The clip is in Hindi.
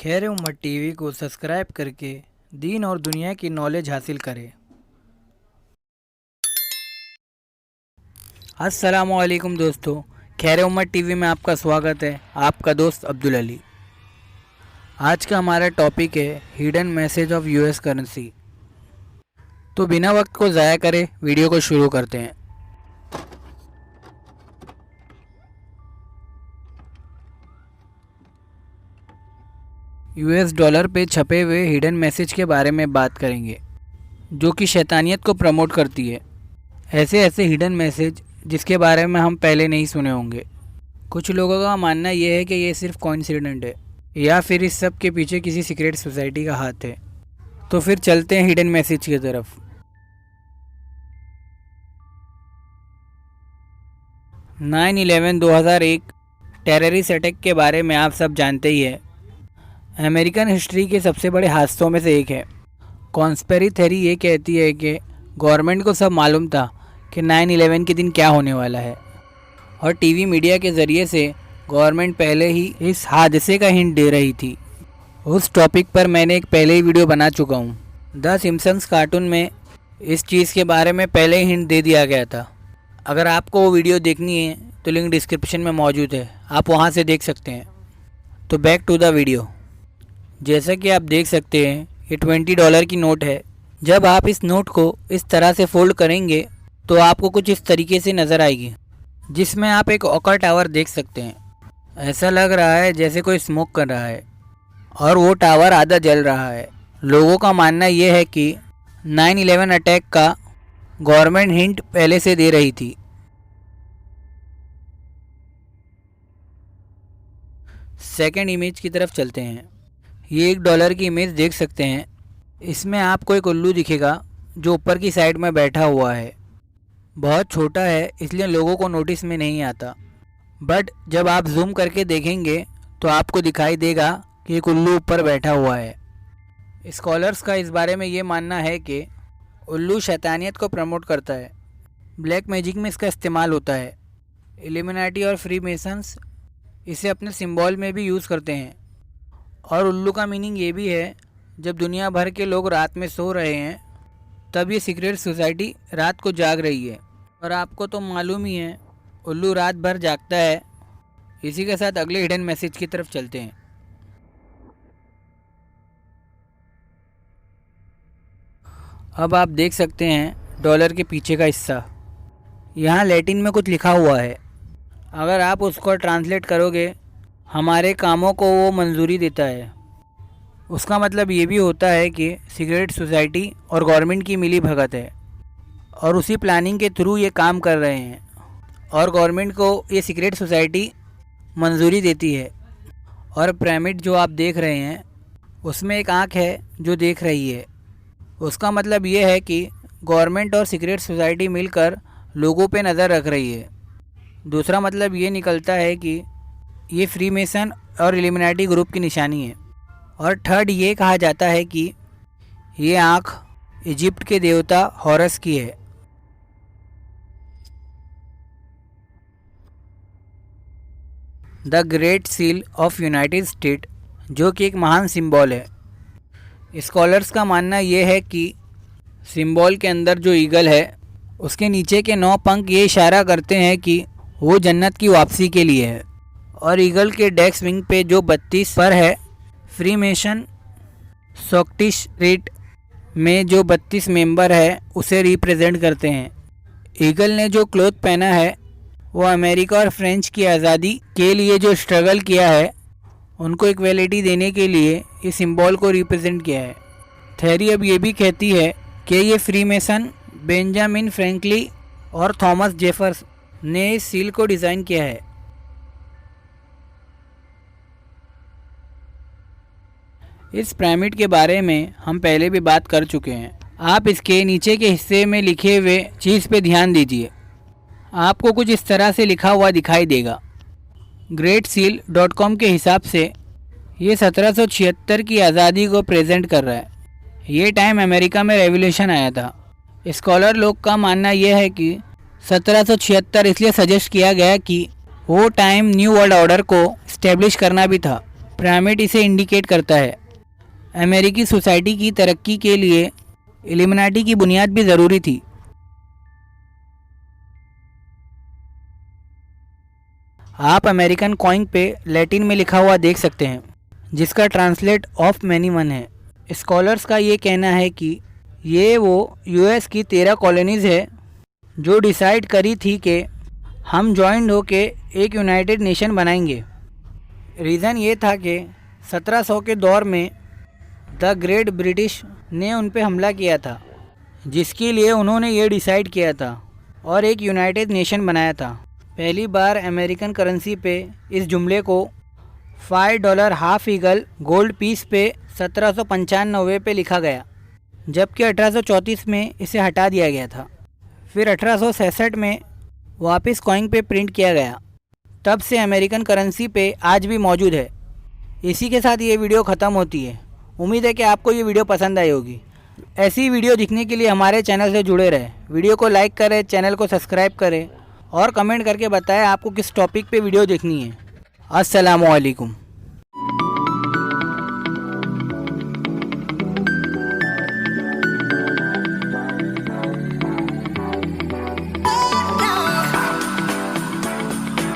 खैर उम्मत टीवी को सब्सक्राइब करके दीन और दुनिया की नॉलेज हासिल करें। अस्सलामुअलैकुम दोस्तों, खैर उम्मत टीवी में आपका स्वागत है। आपका दोस्त अब्दुल अली। आज का हमारा टॉपिक है hidden message of US currency. तो बिना वक्त को ज़ाया करे वीडियो को शुरू करते हैं। यूएस डॉलर पे छपे हुए हिडन मैसेज के बारे में बात करेंगे, जो कि शैतानियत को प्रमोट करती है। ऐसे ऐसे हिडन मैसेज जिसके बारे में हम पहले नहीं सुने होंगे। कुछ लोगों का मानना यह है कि ये सिर्फ कोइंसिडेंट है या फिर इस सब के पीछे किसी सीक्रेट सोसाइटी का हाथ है। तो फिर चलते हैं हिडन मैसेज की तरफ। 9/11 2001 टेररिस्ट अटैक के बारे में आप सब जानते ही है। अमेरिकन हिस्ट्री के सबसे बड़े हादसों में से एक है। कॉन्स्पेरी थ्योरी ये कहती है कि गवर्नमेंट को सब मालूम था कि 9/11 के दिन क्या होने वाला है, और टीवी मीडिया के ज़रिए से गवर्नमेंट पहले ही इस हादसे का हिंट दे रही थी। उस टॉपिक पर मैंने एक पहले ही वीडियो बना चुका हूँ। द सिम्पसन्स कार्टून में इस चीज़ के बारे में पहले ही हिंट दे दिया गया था। अगर आपको वो वीडियो देखनी है तो लिंक डिस्क्रिप्शन में मौजूद है, आप वहाँ से देख सकते हैं। तो बैक टू द वीडियो। जैसा कि आप देख सकते हैं, ये $20 की नोट है। जब आप इस नोट को इस तरह से फोल्ड करेंगे तो आपको कुछ इस तरीके से नज़र आएगी, जिसमें आप एक ऑकर टावर देख सकते हैं। ऐसा लग रहा है जैसे कोई स्मोक कर रहा है और वो टावर आधा जल रहा है। लोगों का मानना यह है कि 9/11 अटैक का गवर्नमेंट हिंट पहले से दे रही थी। सेकंड इमेज की तरफ चलते हैं। ये $1 की इमेज देख सकते हैं। इसमें आपको एक उल्लू दिखेगा जो ऊपर की साइड में बैठा हुआ है। बहुत छोटा है इसलिए लोगों को नोटिस में नहीं आता, बट जब आप जूम करके देखेंगे तो आपको दिखाई देगा कि एक उल्लू ऊपर बैठा हुआ है। स्कॉलर्स का इस बारे में ये मानना है कि उल्लू शैतानियत को प्रमोट करता है। ब्लैक मैजिक में इसका इस्तेमाल होता है। इल्यूमिनाटी और फ्री मेसन्स इसे अपने सिंबल में भी यूज़ करते हैं। और उल्लू का मीनिंग ये भी है, जब दुनिया भर के लोग रात में सो रहे हैं तब ये सीक्रेट सोसाइटी रात को जाग रही है। और आपको तो मालूम ही है, उल्लू रात भर जागता है। इसी के साथ अगले हिडन मैसेज की तरफ चलते हैं। अब आप देख सकते हैं डॉलर के पीछे का हिस्सा। यहाँ लैटिन में कुछ लिखा हुआ है। अगर आप उसको ट्रांसलेट करोगे, हमारे कामों को वो मंजूरी देता है। उसका मतलब ये भी होता है कि सीक्रेट सोसाइटी और गवर्नमेंट की मिली भगत है और उसी प्लानिंग के थ्रू ये काम कर रहे हैं, और गवर्नमेंट को ये सीक्रेट सोसाइटी मंजूरी देती है। और पिरामिड जो आप देख रहे हैं उसमें एक आँख है जो देख रही है। उसका मतलब ये है कि गवर्नमेंट और सीक्रेट सोसाइटी मिलकर लोगों पे नज़र रख रही है। दूसरा मतलब ये निकलता है कि ये फ्रीमेसन और इल्यूमिनाटी ग्रुप की निशानी है। और थर्ड ये कहा जाता है कि ये आँख इजिप्ट के देवता हॉरस की है। The great seal of United state, जो कि एक महान सिंबल है। स्कॉलर्स का मानना यह है कि सिंबल के अंदर जो ईगल है उसके नीचे के 9 पंख ये इशारा करते हैं कि वो जन्नत की वापसी के लिए है। और ईगल के डेक्स विंग पे जो 32 पर है, फ्रीमेसन सॉक्टिश रेट में जो 32 मेंबर है उसे रिप्रेजेंट करते हैं। ईगल ने जो क्लोथ पहना है वो अमेरिका और फ्रेंच की आज़ादी के लिए जो स्ट्रगल किया है उनको इक्वलिटी देने के लिए इस सिंबल को रिप्रेजेंट किया है। थ्योरी अब ये भी कहती है कि ये फ्रीमेसन बेंजामिन फ्रैंकलिन और थॉमस जेफर्स ने इस सील को डिज़ाइन किया है। इस पिरामिड के बारे में हम पहले भी बात कर चुके हैं। आप इसके नीचे के हिस्से में लिखे हुए चीज़ पे ध्यान दीजिए। आपको कुछ इस तरह से लिखा हुआ दिखाई देगा। greatseal.com के हिसाब से ये 1776 की आज़ादी को प्रेजेंट कर रहा है। ये टाइम अमेरिका में रेवोल्यूशन आया था। स्कॉलर लोग का मानना यह है कि 1776 इसलिए सजेस्ट किया गया कि वो टाइम न्यू वर्ल्ड ऑर्डर को इस्टेब्लिश करना भी था। पिरामिड इसे इंडिकेट करता है। अमेरिकी सोसाइटी की तरक्की के लिए इल्यूमिनाटी की बुनियाद भी ज़रूरी थी। आप अमेरिकन कॉइन पे लैटिन में लिखा हुआ देख सकते हैं, जिसका ट्रांसलेट ऑफ मैनी वन है। स्कॉलर्स का ये कहना है कि ये वो यूएस की 13 कॉलोनीज़ है जो डिसाइड करी थी कि हम जॉइंट होके एक यूनाइटेड नेशन बनाएंगे। रीज़न ये था कि 1700 के दौर में द ग्रेट ब्रिटिश ने उन पे हमला किया था, जिसके लिए उन्होंने ये डिसाइड किया था और एक यूनाइटेड नेशन बनाया था। पहली बार अमेरिकन करेंसी पे इस जुमले को $5 हाफ ईगल गोल्ड पीस पे 1795 पे लिखा गया, जबकि 1834 में इसे हटा दिया गया था। फिर 1866 में वापस कॉइन पे प्रिंट किया गया। तब से अमेरिकन करेंसी पे आज भी मौजूद है। इसी के साथ ये वीडियो ख़त्म होती है। उम्मीद है कि आपको ये वीडियो पसंद आई होगी। ऐसी वीडियो दिखने के लिए हमारे चैनल से जुड़े रहें। वीडियो को लाइक करें, चैनल को सब्सक्राइब करें और कमेंट करके बताएं आपको किस टॉपिक पे वीडियो देखनी है। अस्सलामु अलैकुम।